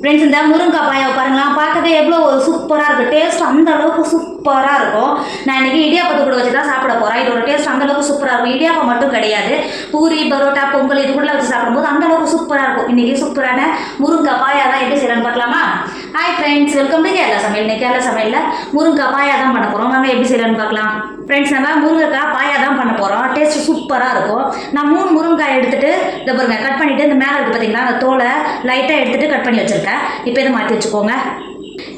Friends இந்த முருங்கைக்காய் பாயாவை பாருங்களேன், பார்க்கவே எவ்வளோ ஒரு சூப்பராக இருக்குது. டேஸ்ட் அந்த அளவுக்கு சூப்பராக இருக்கும். நான் இன்றைக்கி இடியாப்பத்தை கூட வச்சு தான் சாப்பிட போகிறேன். இதோட டேஸ்ட் அந்த அளவுக்கு சூப்பராக இருக்கும். இடியாப்பம் மட்டும் கிடையாது, பூரி, பரோட்டா, பொங்கல் இது கூட வச்சு சாப்பிடும்போது அந்த அளவுக்கு சூப்பராக இருக்கும். இன்றைக்கி சூப்பரான முருங்கைக்காய் பாயா தான் எப்படி செய்யலான்னு பார்க்கலாமா? Hi friends, welcome to Kerala சமையல். இன்னைக்கு கேரளா சமையலில் முருங்கைக்காய் பாயா தான் பண்ண போகிறோம். வாங்க எப்படி செய்யலான்னு பார்க்கலாம். ஃப்ரெண்ட்ஸ், நம்ம முருங்கைக்காய் பாயா தான் பண்ண போகிறோம். டேஸ்ட் சூப்பராக இருக்கும். நான் 3 முருங்கைக்காய் எடுத்துகிட்டு இதை பாருங்க கட் பண்ணிவிட்டு இந்த மேலே இருக்குது பார்த்தீங்கன்னா அந்த தோலை லைட்டாக எடுத்துகிட்டு கட் பண்ணி வச்சுருக்கேன். இப்போ இதை மாற்றி வச்சுக்கோங்க.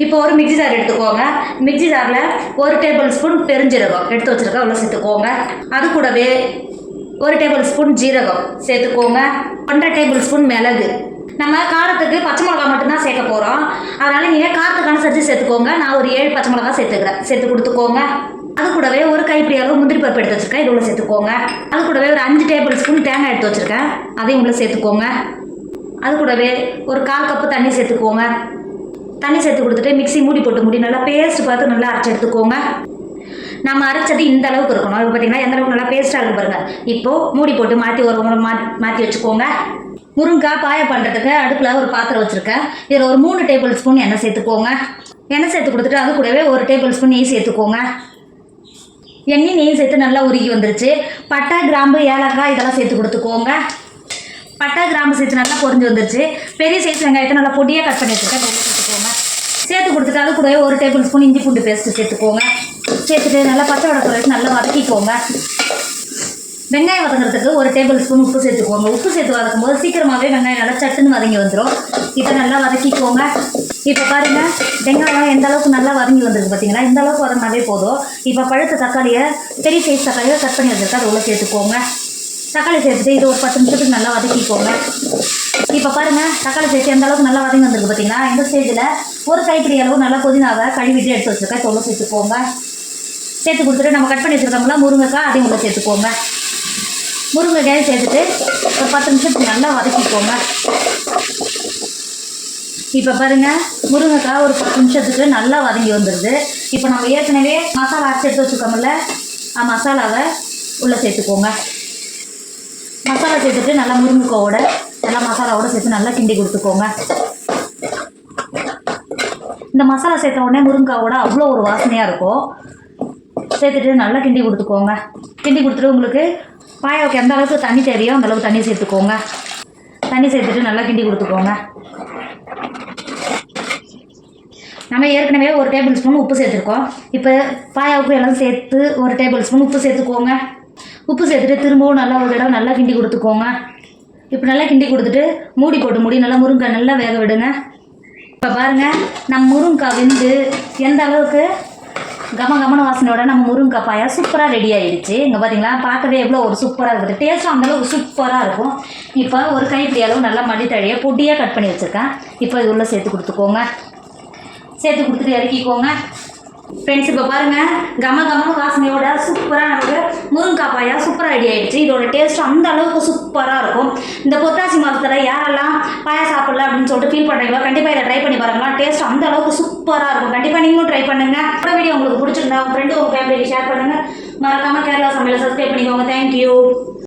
இப்போ ஒரு மிக்ஸி ஜார் எடுத்துக்கோங்க. மிக்ஸி ஜாரில் 1 டேபிள் ஸ்பூன் பெருஞ்சீரகம் எடுத்து வச்சுருக்கேன், அவ்வளோ சேர்த்துக்கோங்க. அது கூடவே 1 டேபிள் ஸ்பூன் ஜீரகம் சேர்த்துக்கோங்க. 1.5 டேபிள் ஸ்பூன் மிளகு. நம்ம காரத்துக்கு பச்சை மிளகா மட்டும்தான் சேர்க்க போகிறோம், அதனால் நீங்கள் காரத்துக்கு அனுசரித்து சேர்த்துக்கோங்க. நான் ஒரு 7 பச்சை மிளகா சேர்த்துக்கிறேன், சேர்த்து கொடுத்துக்கோங்க. அது கூடவே ஒரு கைப்பிடி அளவு முந்திரி பருப்பு எடுத்து வச்சுருக்கேன், இது உள்ள சேர்த்துக்கோங்க. அது கூடவே ஒரு 5 டேபிள் ஸ்பூன் தேங்காய் எடுத்து வச்சுருக்கேன், அதையும் உள்ள சேர்த்துக்கோங்க. அது கூடவே ஒரு 1/4 கப்பு தண்ணி சேர்த்துக்கோங்க. தண்ணி சேர்த்து கொடுத்துட்டு மிக்ஸி மூடி போட்டு மூடி நல்லா பேஸ்ட் பார்த்து நல்லா அரைச்சி எடுத்துக்கோங்க. நம்ம அரைச்சது இந்த அளவுக்கு இருக்கணும். இப்போ பார்த்தீங்கன்னா எந்த அளவுக்கு நல்லா பேஸ்ட்டாக இருக்கு பாருங்கள். இப்போது மூடி போட்டு மாற்றி ஒரு முறை மாற்றி வச்சுக்கோங்க. முருங்கைக்காய் பாயா பண்ணுறதுக்கு அடுப்பில் ஒரு பாத்திரம் வச்சுருக்கேன். இதில் ஒரு 3 டேபிள் ஸ்பூன் எண்ணெய் சேர்த்துக்கோங்க. எண்ணெய் சேர்த்து கொடுத்துட்டு அது கூடவே 1 டேபிள் ஸ்பூன் நெய் சேர்த்துக்கோங்க. எண்ணெய் நெய் சேர்த்து நல்லா உருகி வந்துருச்சு. பட்டை, கிராம்பு, ஏலக்காய் இதெல்லாம் சேர்த்து கொடுத்துக்கோங்க. பட்டை, கிராம்பு சேர்த்து நல்லா பொரிஞ்சு வந்துருச்சு. பெரிய சைஸ் வெங்காயத்தை நல்லா பொடியாக கட் பண்ணி வச்சுருக்கேன், சேர்த்துக்கோங்க. சேர்த்து கொடுத்துட்டு அது கூடவே 1 டேபிள் ஸ்பூன் இஞ்சி பூண்டு பேஸ்ட்டு சேர்த்துக்கோங்க. சேர்த்துட்டு நல்லா பச்சை வடை வரைக்கும் நல்லா வதக்கிக்கோங்க. வெங்காயம் வதங்குறதுக்கு 1 டேபிள் ஸ்பூன் உப்பு சேர்த்துக்கோங்க. உப்பு சேர்த்து வதக்கும் போது சீக்கிரமாகவே வெங்காயம் நல்லா சட்டுன்னு வதங்கி வந்துடும். இப்போ நல்லா வதக்கிக்கோங்க. இப்போ பாருங்கள், வெங்காயம் எந்த அளவுக்கு நல்லா வதங்கி வந்துருக்கு பார்த்தீங்களா? இந்த அளவுக்கு வதங்கினாவே போதும். இப்போ பழுத்த தக்காளியை, பெரிய சைஸ் தக்காளியை கட் பண்ணி வச்சுருக்கேன், அது உள்ள சேர்த்துக்கோங்க. தக்காளி சேர்த்துட்டு இது ஒரு 10 நிமிஷத்துக்கு நல்லா வதக்கிக்கோங்க. இப்போ பாருங்கள், தக்காளி சேர்த்து எந்த அளவுக்கு நல்லா வதங்கி வந்துருக்கு பார்த்தீங்களா? இந்த ஸ்டேஜில் ஒரு கைப்பிடி அளவு நல்லா புதினாவை கழுவிட்டு எடுத்து வச்சுருக்கேன், தொலை சேர்த்துக்கோங்க. சேர்த்து கொடுத்துட்டு நம்ம கட் பண்ணி வச்சுருக்கோம்ல முருங்கைக்காய், அதையும் உள்ள சேர்த்துக்கோங்க. முருங்கைக்காயை சேர்த்துட்டு ஒரு 10 நிமிஷத்துக்கு நல்லா வதக்கிக்கோங்க. இப்போ பாருங்கள், முருங்கைக்காய் ஒரு 10 நிமிஷத்துக்கு நல்லா வதங்கி வந்துடுது. இப்போ நம்ம ஏற்கனவே மசாலா அரைச்சி எடுத்து வச்சுருக்கோம்ல, மசாலாவை உள்ளே சேர்த்துக்கோங்க. மசாலா சேர்த்துட்டு நல்லா முருங்கைக்காயோட நல்லா மசாலாவோட சேர்த்து நல்லா கிண்டி கொடுத்துக்கோங்க. இந்த மசாலா சேர்த்த உடனே முருங்கைக்காயோட அவ்வளோ ஒரு வாசனையாக இருக்கும். சேர்த்துட்டு நல்லா கிண்டி கொடுத்துக்கோங்க. கிண்டி கொடுத்துட்டு உங்களுக்கு பாயாவுக்கு எந்த அளவுக்கு தண்ணி தேவையோ அந்த அளவுக்கு தண்ணி சேர்த்துக்கோங்க. தண்ணி சேர்த்துட்டு நல்லா கிண்டி கொடுத்துக்கோங்க. நம்ம ஏற்கனவே 1 டேபிள் ஸ்பூன் உப்பு சேர்த்துருக்கோம். இப்போ பாயாவுக்கு எல்லாம் சேர்த்து 1 டேபிள் ஸ்பூன் உப்பு சேர்த்துக்கோங்க. உப்பு சேர்த்துட்டு திரும்பவும் நல்லா ஒரு தடவை நல்லா கிண்டி கொடுத்துக்கோங்க. இப்போ நல்லா கிண்டி கொடுத்துட்டு மூடி போட்டு மூடி நல்லா முருங்கைக்காய் நல்லா வேக விடுங்க. இப்போ பாருங்கள், நம்ம முருங்கைக்காய் வெந்து எந்த அளவுக்கு கமகமான வாசனையோட நம்ம முருங்கைக்காய் பாயா சூப்பராக ரெடி ஆகிடுச்சு. இங்கே பார்த்தீங்களா, பார்க்கவே எவ்வளோ ஒரு சூப்பராக இருக்குது. டேஸ்ட்டும் அந்தளவுக்கு சூப்பராக இருக்கும். இப்போ ஒரு கைப்பிடி அளவு நல்லா மல்லித்தழையை பொடியாக கட் பண்ணி வச்சுருக்கேன். இப்போ இது உள்ள சேர்த்து கொடுத்துக்கோங்க. சேர்த்து கொடுத்துட்டு இறக்கிக்கோங்க. ஃப்ரெண்ட்ஸ், இப்போ பாருங்கள், கமகமான வாசனையோட சூப்பராக நமக்கு முருங்கைக்காய் பாயா சூப்பராக ரெடி ஆகிடுச்சு. இதோட டேஸ்ட்டும் அந்த அளவுக்கு சூப்பராக இருக்கும். இந்த புரட்டாசி மாதத்தில் யாரெல்லாம் பாயா சாப்பிடல அப்படின்னு சொல்லிட்டு ஃபீல் பண்ணுறீங்களோ கண்டிப்பாக இதை ட்ரை பண்ணி பாருங்களா. டேஸ்ட் அந்த அளவுக்கு சூப்பராக இருக்கும். கண்டிப்பாக நீங்களும் ட்ரை பண்ணுங்கள். இந்த வீடியோ உங்களுக்கு பிடிச்சிருந்தா உங்கள் ஃப்ரெண்டு உங்கள் ஃபேமிலிக்கு ஷேர் பண்ணுங்கள். மறக்காமல் கேரளா சமையலை சப்ஸ்கிரைப் பண்ணிக்கோங்க. தேங்க்யூ.